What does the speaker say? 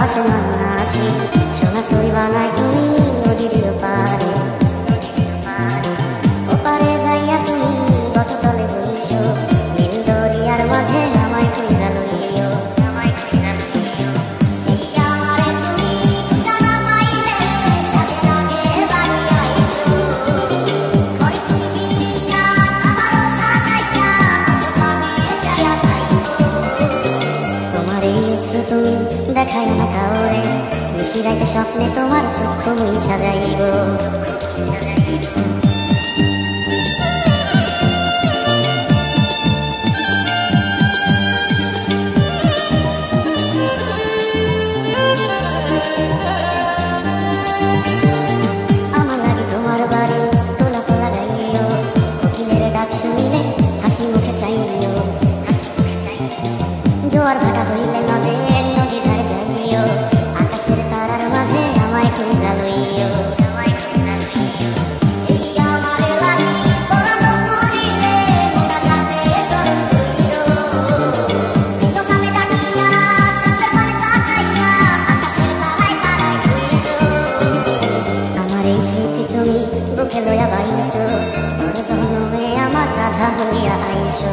ভাসে নাচি সোনা তুই বানাই তুমি নদীর পারে ওপারে যাইয়া তুমি বটতলে বইছো নীল দরিয়ার মাঝে আমায় খুঁজা লইও তুমি দেখাই না কাউরে নিশিরাইতে স্বপ্নে তোমার চক্ষু মুইছা যাইব আমার লাগে তোমার বাড়ি টোলা টোলা গাইও কোকিলের ডাক শুনিলে হাসি মুখে চাইও জোয়ার ভাটা হইলে নদীর ধারে যাইও আকাশের তারার মাঝে আমায় খুঁজা লইও আমার এই স্মৃতি তুমি বুকে লইয়া বাইছো বড় জন্মে আমার রাধা হইয়া আইসো।